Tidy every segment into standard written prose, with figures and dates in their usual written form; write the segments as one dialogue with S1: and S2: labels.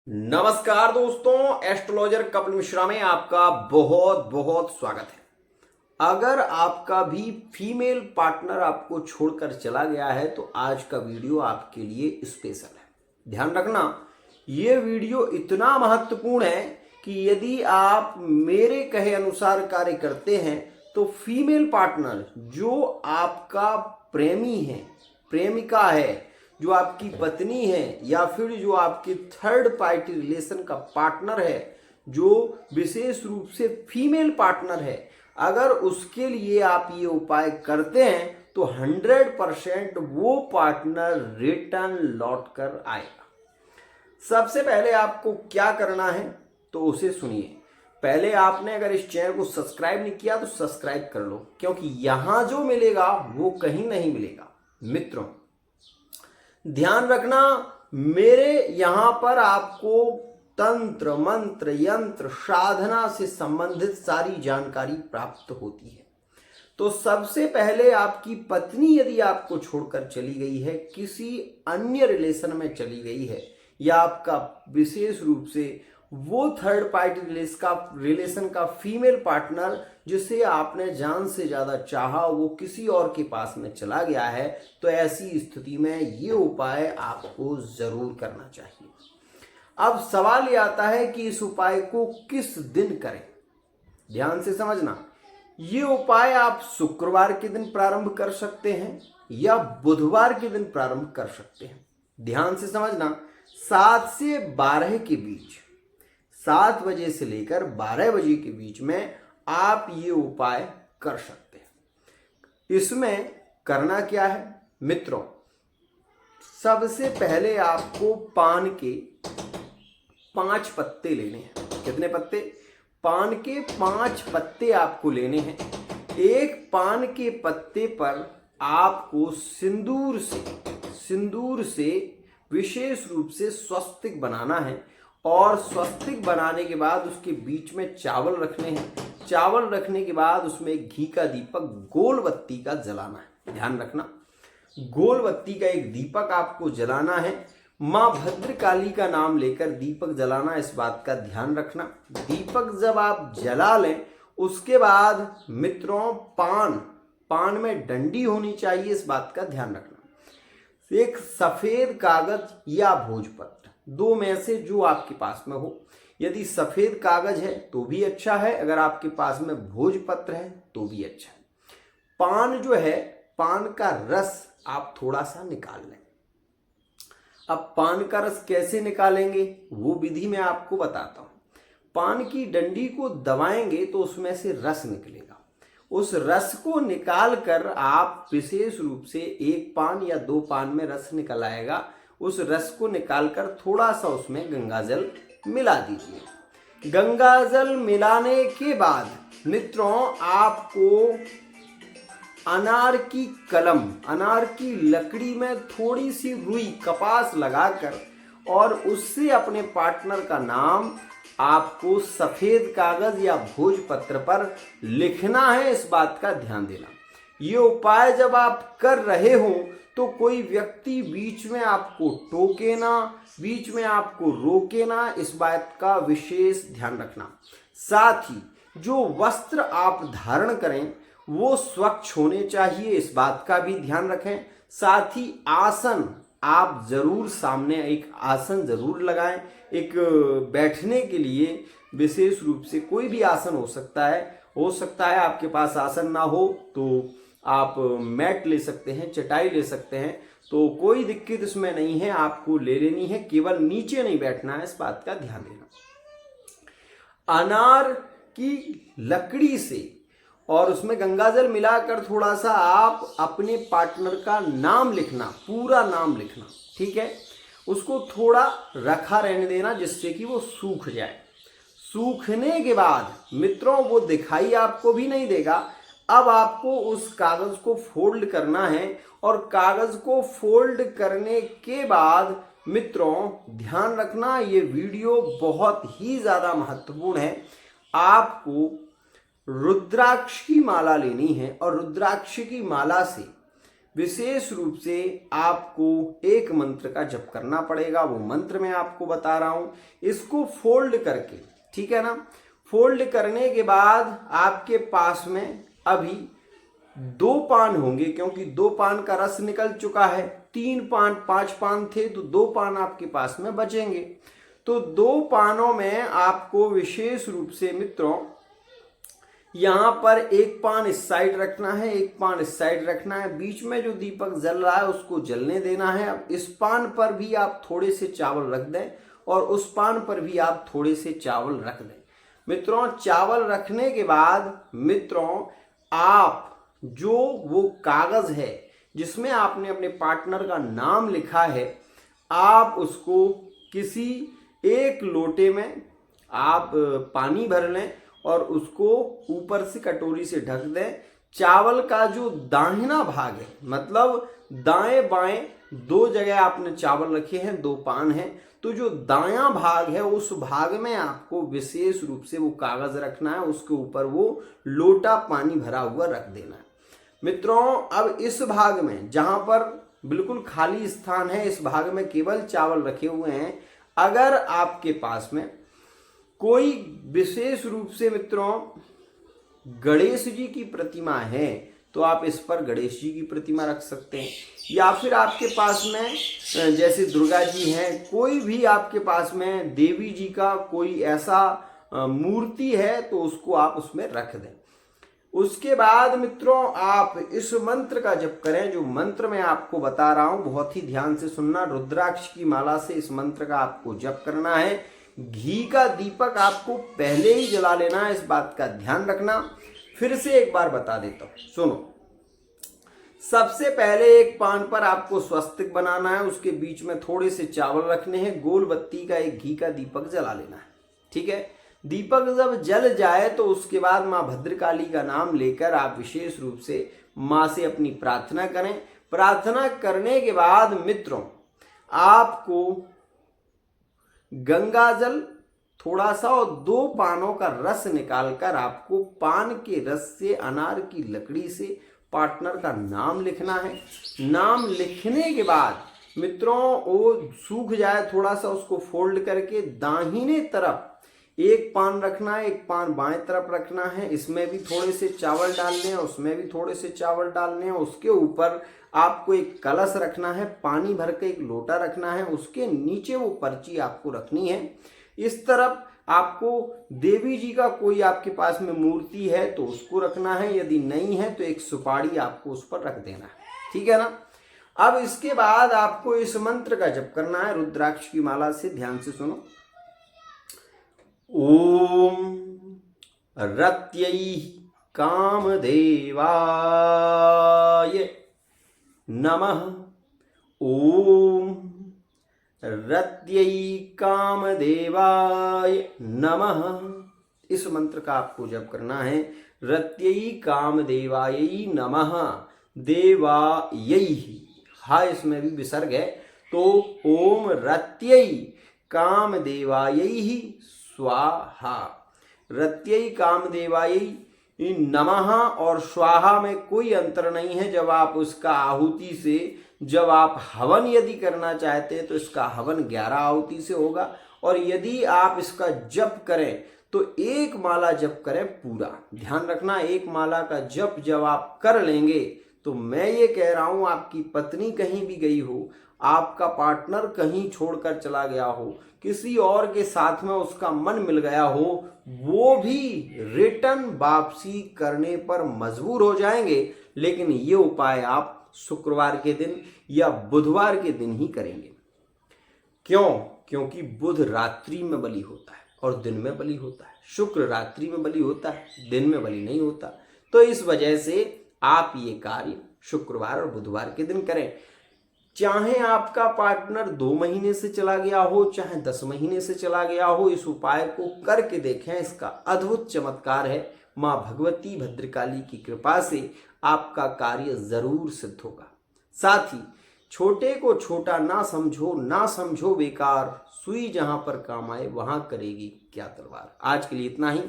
S1: नमस्कार दोस्तों, एस्ट्रोलॉजर कपिल मिश्रा में आपका बहुत बहुत स्वागत है। अगर आपका भी फीमेल पार्टनर आपको छोड़कर चला गया है तो आज का वीडियो आपके लिए स्पेशल है। ध्यान रखना, ये वीडियो इतना महत्वपूर्ण है कि यदि आप मेरे कहे अनुसार कार्य करते हैं तो फीमेल पार्टनर जो आपका प्रेमी है, प्रेमिका है, जो आपकी पत्नी है या फिर जो आपके थर्ड पार्टी रिलेशन का पार्टनर है, जो विशेष रूप से फीमेल पार्टनर है, अगर उसके लिए आप ये उपाय करते हैं तो 100% वो पार्टनर रिटर्न लौट कर आएगा। सबसे पहले आपको क्या करना है तो उसे सुनिए। पहले आपने अगर इस चैनल को सब्सक्राइब नहीं किया तो सब्सक्राइब कर लो, क्योंकि यहां जो मिलेगा वो कहीं नहीं मिलेगा। मित्रों, ध्यान रखना, मेरे यहां पर आपको तंत्र मंत्र यंत्र साधना से संबंधित सारी जानकारी प्राप्त होती है। तो सबसे पहले आपकी पत्नी यदि आपको छोड़कर चली गई है, किसी अन्य रिलेशन में चली गई है, या आपका विशेष रूप से वो थर्ड पार्टी रिलेशन का फीमेल पार्टनर जिसे आपने जान से ज्यादा चाहा वो किसी और के पास में चला गया है, तो ऐसी स्थिति में ये उपाय आपको जरूर करना चाहिए। अब सवाल ये आता है कि इस उपाय को किस दिन करें। ध्यान से समझना, ये उपाय आप शुक्रवार के दिन प्रारंभ कर सकते हैं या बुधवार के दिन प्रारंभ कर सकते हैं। ध्यान से समझना, 7 से 12 के बीच, 7 बजे से लेकर 12 बजे के बीच में आप ये उपाय कर सकते हैं। इसमें करना क्या है मित्रों, सबसे पहले आपको पान के 5 पत्ते लेने हैं। कितने पत्ते? पान के 5 पत्ते आपको लेने हैं। एक पान के पत्ते पर आपको सिंदूर से विशेष रूप से स्वस्तिक बनाना है, और स्वस्तिक बनाने के बाद उसके बीच में चावल रखने हैं। चावल रखने के बाद उसमें घी का दीपक गोल बत्ती का जलाना है। ध्यान रखना, गोल बत्ती का एक दीपक आपको जलाना है। मां भद्रकाली का नाम लेकर दीपक जलाना, इस बात का ध्यान रखना। दीपक जब आप जला लें उसके बाद मित्रों पान में डंडी होनी चाहिए, इस बात का ध्यान रखना। एक सफेद कागज या भोजपत्र, दो में से जो आपके पास में हो। यदि सफेद कागज है तो भी अच्छा है, अगर आपके पास में भोजपत्र है तो भी अच्छा है। पान जो है, पान का रस आप थोड़ा सा निकाल लें। अब पान का रस कैसे निकालेंगे वो विधि मैं आपको बताता हूं। पान की डंडी को दबाएंगे तो उसमें से रस निकलेगा। उस रस को निकाल कर आप विशेष रूप से एक पान या 2 पान में रस निकल आएगा। उस रस को निकालकर थोड़ा सा उसमें गंगाजल मिला दीजिए। गंगाजल मिलाने के बाद मित्रों आपको अनार की कलम, अनार की लकड़ी में थोड़ी सी रुई कपास लगाकर और उससे अपने पार्टनर का नाम आपको सफेद कागज या भोजपत्र पर लिखना है, इस बात का ध्यान देना। ये उपाय जब आप कर रहे हो तो कोई व्यक्ति बीच में आपको टोके ना, बीच में आपको रोके ना, इस बात का विशेष ध्यान रखना। साथ ही जो वस्त्र आप धारण करें वो स्वच्छ होने चाहिए, इस बात का भी ध्यान रखें। साथ ही आसन आप जरूर, सामने एक आसन जरूर लगाएं। एक बैठने के लिए विशेष रूप से कोई भी आसन हो सकता है। आपके पास आसन ना हो तो आप मैट ले सकते हैं, चटाई ले सकते हैं, तो कोई दिक्कत इसमें नहीं है, आपको ले लेनी है। केवल नीचे नहीं बैठना है, इस बात का ध्यान देना। अनार की लकड़ी से और उसमें गंगाजल मिलाकर थोड़ा सा आप अपने पार्टनर का नाम लिखना, पूरा नाम लिखना, ठीक है। उसको थोड़ा रखा रहने देना जिससे कि वो सूख जाए। सूखने के बाद मित्रों वो दिखाई आपको भी नहीं देगा। अब आपको उस कागज को फोल्ड करना है, और कागज को फोल्ड करने के बाद मित्रों ध्यान रखना, ये वीडियो बहुत ही ज्यादा महत्वपूर्ण है। आपको रुद्राक्ष की माला लेनी है, और रुद्राक्ष की माला से विशेष रूप से आपको एक मंत्र का जप करना पड़ेगा। वो मंत्र मैं आपको बता रहा हूं। इसको फोल्ड करके, ठीक है ना, फोल्ड करने के बाद आपके पास में अभी 2 पान होंगे, क्योंकि 2 पान का रस निकल चुका है। 3 पान 5 पान थे तो 2 पान आपके पास में बचेंगे। तो 2 पानों में आपको विशेष रूप से मित्रों यहां पर एक पान इस साइड रखना है, एक पान इस साइड रखना है। बीच में जो दीपक जल रहा है उसको जलने देना है। अब इस पान पर भी आप थोड़े से चावल रख दें और उस पान पर भी आप थोड़े से चावल रख दें। मित्रों चावल रखने के बाद मित्रों आप जो वो कागज है जिसमें आपने अपने पार्टनर का नाम लिखा है, आप उसको किसी एक लोटे में आप पानी भर लें और उसको ऊपर से कटोरी से ढक दें। चावल का जो दाहिना भाग है, मतलब दाएं बाएं 2 जगह आपने चावल रखे हैं, 2 पान हैं, तो जो दायां भाग है उस भाग में आपको विशेष रूप से वो कागज रखना है, उसके ऊपर वो लोटा पानी भरा हुआ रख देना है। मित्रों अब इस भाग में जहां पर बिल्कुल खाली स्थान है, इस भाग में केवल चावल रखे हुए हैं। अगर आपके पास में कोई विशेष रूप से मित्रों गणेश जी की प्रतिमा है तो आप इस पर गणेश जी की प्रतिमा रख सकते हैं, या फिर आपके पास में जैसे दुर्गा जी हैं, कोई भी आपके पास में देवी जी का कोई ऐसा मूर्ति है तो उसको आप उसमें रख दें। उसके बाद मित्रों आप इस मंत्र का जप करें। जो मंत्र मैं आपको बता रहा हूं बहुत ही ध्यान से सुनना। रुद्राक्ष की माला से इस मंत्र का आपको जप करना है। घी का दीपक आपको पहले ही जला लेना है, इस बात का ध्यान रखना। फिर से एक बार बता देता हूं, सुनो। सबसे पहले एक पान पर आपको स्वस्तिक बनाना है, उसके बीच में थोड़े से चावल रखने हैं, गोल बत्ती का एक घी का दीपक जला लेना है, ठीक है। दीपक जब जल जाए तो उसके बाद माँ भद्रकाली का नाम लेकर आप विशेष रूप से माँ से अपनी प्रार्थना करें। प्रार्थना करने के बाद मित्रों आपको गंगा जल थोड़ा सा और 2 पानों का रस निकालकर आपको पान के रस से अनार की लकड़ी से पार्टनर का नाम लिखना है। नाम लिखने के बाद मित्रों वो सूख जाए थोड़ा सा, उसको फोल्ड करके दाहिने तरफ एक पान रखना है, एक पान बाएं तरफ रखना है। इसमें भी थोड़े से चावल डालने हैं, उसमें भी थोड़े से चावल डालने हैं। उसके ऊपर आपको एक कलश रखना है, पानी भर के एक लोटा रखना है, उसके नीचे वो पर्ची आपको रखनी है। इस तरफ आपको देवी जी का कोई आपके पास में मूर्ति है तो उसको रखना है, यदि नहीं है तो एक सुपारी आपको उस पर रख देना है, ठीक है ना। अब इसके बाद आपको इस मंत्र का जप करना है रुद्राक्ष की माला से। ध्यान से सुनो। ओम रत्यै कामदेवाय नमः। ओम रत्यै कामदेवाय नमः। इस मंत्र का आपको जप करना है। रत्यै कामदेवाय नमः। देवायै, हा इसमें भी विसर्ग है, तो ओम रत्यै कामदेवायै स्वाहा। रत्यै कामदेवायै नमः और स्वाहा में कोई अंतर नहीं है। जब आप उसका आहुति से, जब आप हवन यदि करना चाहते हैं तो इसका हवन 11 आहुति से होगा, और यदि आप इसका जप करें तो 1 माला जप करें पूरा। ध्यान रखना, 1 माला का जप जब आप कर लेंगे तो मैं ये कह रहा हूं आपकी पत्नी कहीं भी गई हो, आपका पार्टनर कहीं छोड़कर चला गया हो, किसी और के साथ में उसका मन मिल गया हो, वो भी रिटर्न वापसी करने पर मजबूर हो जाएंगे। लेकिन ये उपाय आप शुक्रवार के दिन या बुधवार के दिन ही करेंगे। क्यों? क्योंकि बुध रात्रि में बलि होता है और दिन में बलि होता है। शुक्र रात्रि में बलि होता है, दिन में बलि नहीं होता। तो इस वजह से आप ये कार्य शुक्रवार और बुधवार के दिन करें। चाहे आपका पार्टनर 2 महीने से चला गया हो, चाहे 10 महीने से चला गया हो, इस उपाय को करके देखें। इसका अद्भुत चमत्कार है। माँ भगवती भद्रकाली की कृपा से आपका कार्य जरूर सिद्ध होगा। साथ ही छोटे को छोटा ना समझो, ना समझो बेकार, सुई जहां पर काम आए वहां करेगी क्या तलवार। आज के लिए इतना ही।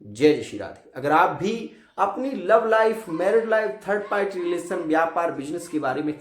S1: जय श्री राधे। अगर आप भी अपनी love life, married life, third party relation, व्यापार, बिजनेस के बारे में